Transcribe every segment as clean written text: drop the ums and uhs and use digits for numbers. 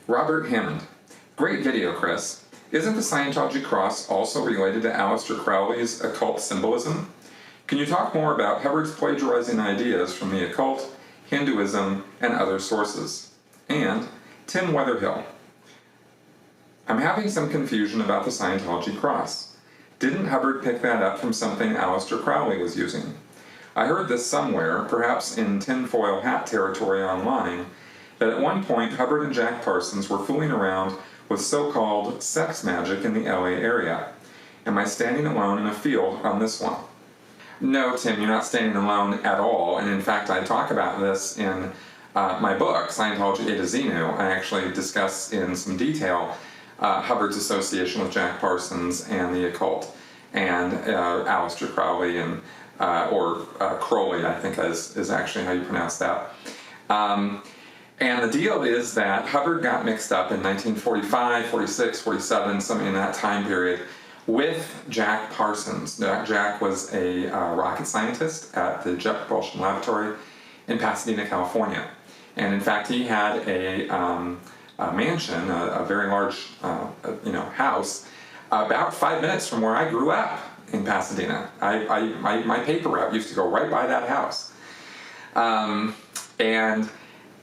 Robert Hammond. Great video, Chris. Isn't the Scientology cross also related to Aleister Crowley's occult symbolism? Can you talk more about Hubbard's plagiarizing ideas from the occult, Hinduism, and other sources? And Tim Weatherhill. I'm having some confusion about the Scientology cross. Didn't Hubbard pick that up from something Aleister Crowley was using? I heard this somewhere, perhaps in tinfoil hat territory online, that at one point Hubbard and Jack Parsons were fooling around with so-called sex magic in the LA area. Am I standing alone in a field on this one? No, Tim, you're not standing alone at all, and in fact I talk about this in my book, Scientology A to Xenu. I actually discuss in some detail Hubbard's association with Jack Parsons and the occult, and Aleister Crowley, and or Crowley, I think is actually how you pronounce that. And the deal is that Hubbard got mixed up in 1945, 46, 47, something in that time period, with Jack Parsons. Jack was a rocket scientist at the Jet Propulsion Laboratory in Pasadena, California. And in fact, he had a mansion, a very large house, about 5 minutes from where I grew up in Pasadena. My paper route used to go right by that house.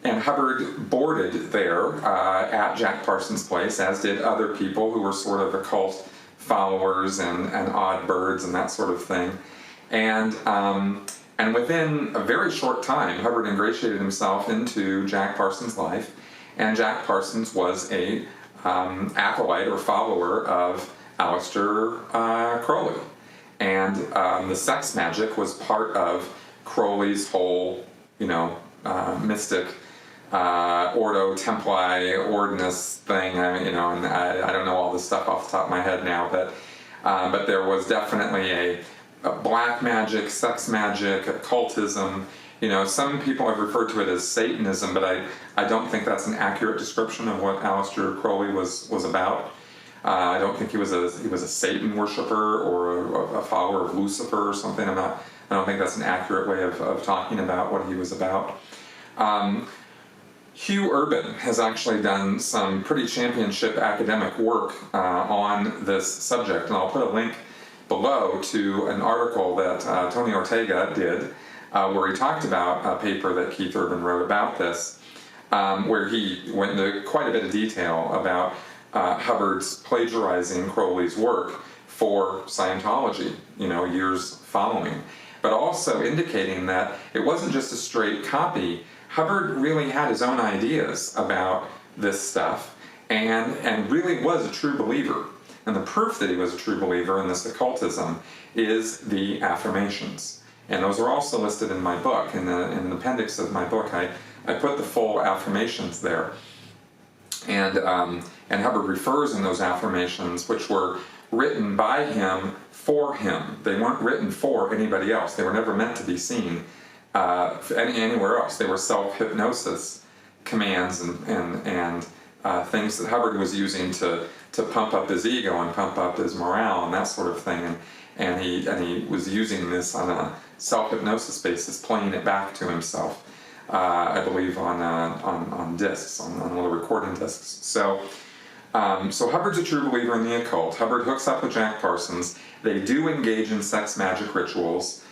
And Hubbard boarded there at Jack Parsons' place, as did other people who were sort of occult followers and odd birds and that sort of thing. And within a very short time, Hubbard ingratiated himself into Jack Parsons' life, and Jack Parsons was a acolyte or follower of Aleister Crowley. And the sex magic was part of Crowley's whole, mystic Ordo Templi Ordinus thing, and I don't know all this stuff off the top of my head now, but there was definitely a black magic, sex magic, occultism. Some people have referred to it as Satanism, but I don't think that's an accurate description of what Aleister Crowley was about. I don't think he was a Satan worshiper or a follower of Lucifer or something. I don't think that's an accurate way of talking about what he was about. Hugh Urban has actually done some pretty championship academic work on this subject, and I'll put a link below to an article that Tony Ortega did where he talked about a paper that Keith Urban wrote about this, where he went into quite a bit of detail about Hubbard's plagiarizing Crowley's work for Scientology, years following, but also indicating that it wasn't just a straight copy. Hubbard really had his own ideas about this stuff and really was a true believer. And the proof that he was a true believer in this occultism is the affirmations. And those are also listed in my book. In the appendix of my book, I put the full affirmations there. And Hubbard refers in those affirmations, which were written by him for him. They weren't written for anybody else. They were never meant to be seen anywhere else. They were self-hypnosis commands and things that Hubbard was using to pump up his ego and pump up his morale and that sort of thing. And he was using this on a self-hypnosis basis, playing it back to himself. I believe on discs, on little recording discs. So Hubbard's a true believer in the occult. Hubbard hooks up with Jack Parsons. They do engage in sex magic rituals,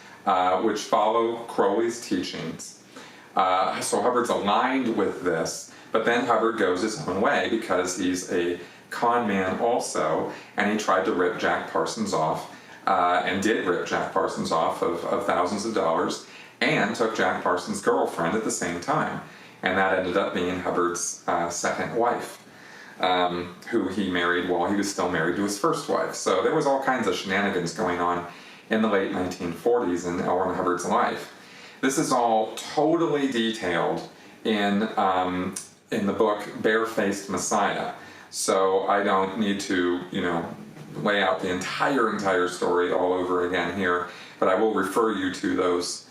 which follow Crowley's teachings. So Hubbard's aligned with this, but then Hubbard goes his own way because he's a con man also, and he tried to rip Jack Parsons off, and did rip Jack Parsons off of thousands of dollars, and took Jack Parsons' girlfriend at the same time. And that ended up being Hubbard's second wife, who he married while he was still married to his first wife. So there was all kinds of shenanigans going on in the late 1940s in L. Ron Hubbard's life. This is all totally detailed in the book Barefaced Messiah. So I don't need to, lay out the entire story all over again here, but I will refer you to those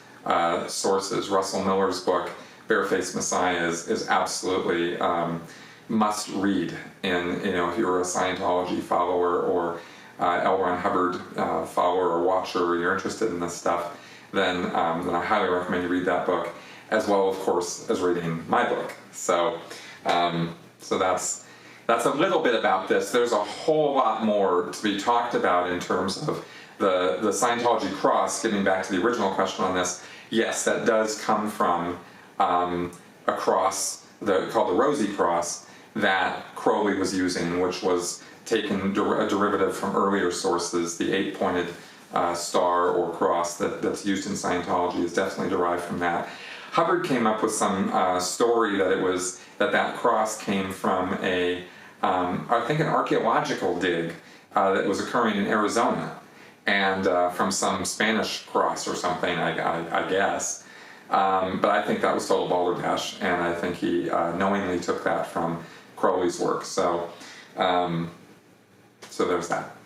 sources. Russell Miller's book Barefaced Messiah is absolutely must read. And if you're a Scientology follower or L. Ron Hubbard follower or watcher, or you're interested in this stuff, then I highly recommend you read that book, as well, of course, as reading my book. So So that's a little bit about this. There's a whole lot more to be talked about in terms of the Scientology cross. Getting back to the original question on this, yes, that does come from a cross called the Rosy cross that Crowley was using, which was taken a derivative from earlier sources. The 8-pointed star or cross that's used in Scientology is definitely derived from that. Hubbard came up with some story that cross came from I think an archaeological dig that was occurring in Arizona, and from some Spanish cross or something, I guess. But I think that was total balderdash, and I think he knowingly took that from Crowley's work. So there's that.